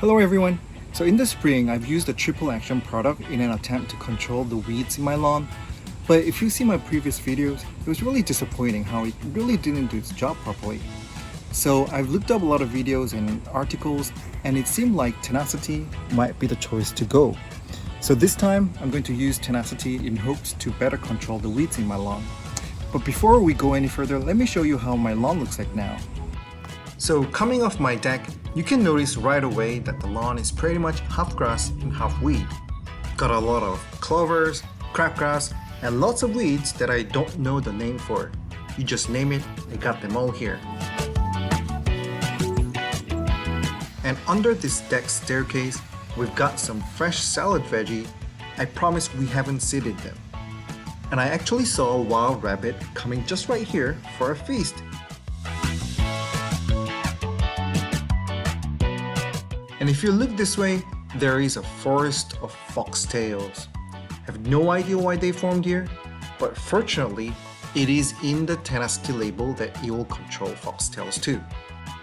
Hello everyone! So in the spring, I've used a triple action product in an attempt to control the weeds in my lawn. But if you see my previous videos, it was really disappointing how it really didn't do its job properly. So I've looked up a lot of videos and articles, and it seemed like Tenacity might be the choice to go. So this time, I'm going to use Tenacity in hopes to better control the weeds in my lawn. But before we go any further, let me show you how my lawn looks like now. So coming off my deck, you can notice right away that the lawn is pretty much half grass and half weed. Got a lot of clovers, crabgrass, and lots of weeds that I don't know the name for. You just name it, I got them all here. And under this deck staircase, we've got some fresh salad veggie. I promise we haven't seeded them. And I actually saw a wild rabbit coming just right here for a feast. And if you look this way, there is a forest of foxtails. I have no idea why they formed here, but fortunately, it is in the Tenacity label that it will control foxtails too.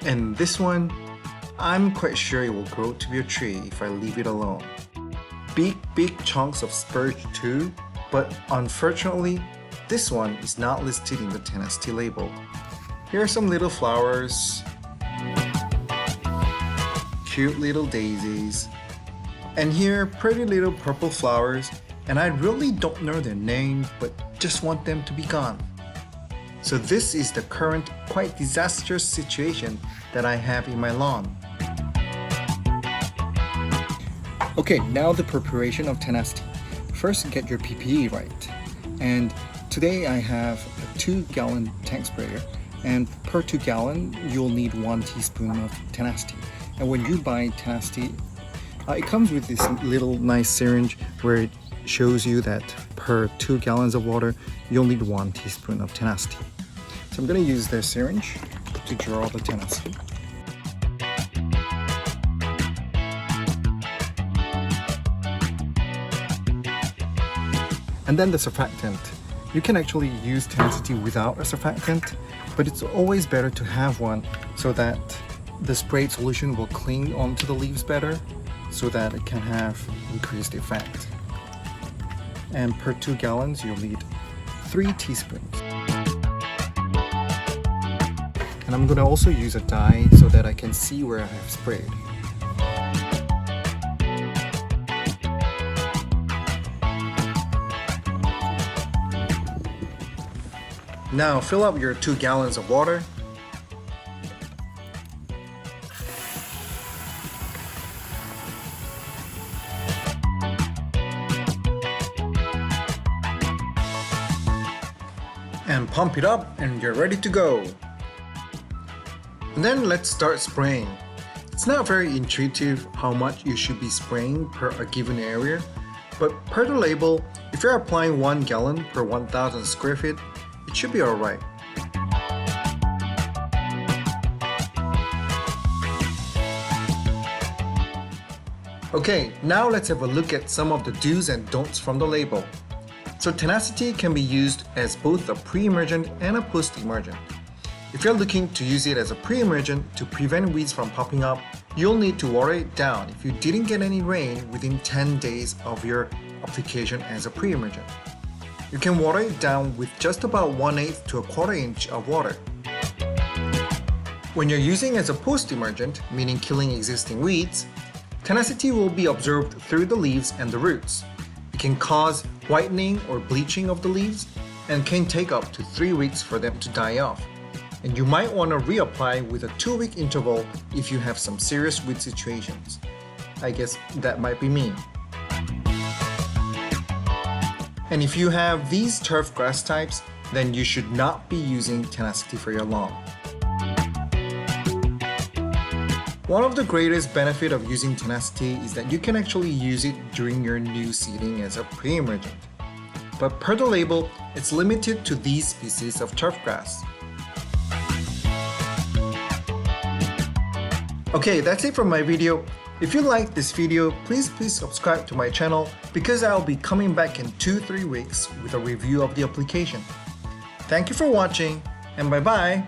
And this one, I'm quite sure it will grow to be a tree if I leave it alone. Big chunks of spurge too, but unfortunately, this one is not listed in the Tenacity label. Here are some little flowers. Cute little daisies, and here pretty little purple flowers, and I really don't know their name but just want them to be gone. So this is the current quite disastrous situation that I have in my lawn. Okay, now the preparation of Tenacity. First, get your PPE right, and today I have a 2-gallon tank sprayer, and per 2 gallon you'll need 1 teaspoon of Tenacity. And when you buy Tenacity, it comes with this little nice syringe where it shows you that per 2 gallons of water, you'll need 1 teaspoon of Tenacity. So I'm going to use this syringe to draw the Tenacity. And then the surfactant. You can actually use Tenacity without a surfactant, but it's always better to have one so that the sprayed solution will cling onto the leaves better so that it can have increased effect. And per 2 gallons, you'll need 3 teaspoons. And I'm going to also use a dye so that I can see where I have sprayed. Now fill up your 2 gallons of water. And pump it up and you're ready to go. And then let's start spraying. It's not very intuitive how much you should be spraying per a given area, but per the label, if you're applying 1 gallon per 1,000 square feet, it should be alright. Okay, now let's have a look at some of the do's and don'ts from the label. So Tenacity can be used as both a pre-emergent and a post-emergent. If you're looking to use it as a pre-emergent to prevent weeds from popping up, you'll need to water it down if you didn't get any rain within 10 days of your application as a pre-emergent. You can water it down with just about 1/8 to 1/4 inch of water. When you're using as a post-emergent, meaning killing existing weeds, Tenacity will be absorbed through the leaves and the roots. It can cause whitening or bleaching of the leaves and can take up to 3 weeks for them to die off. And you might want to reapply with a 2-week interval if you have some serious weed situations. I guess that might be me. And if you have these turf grass types, then you should not be using Tenacity for your lawn. One of the greatest benefits of using Tenacity is that you can actually use it during your new seeding as a pre-emergent. But per the label, it's limited to these species of turf grass. Okay, that's it for my video. If you liked this video, please subscribe to my channel because I'll be coming back in 2-3 weeks with a review of the application. Thank you for watching and bye bye!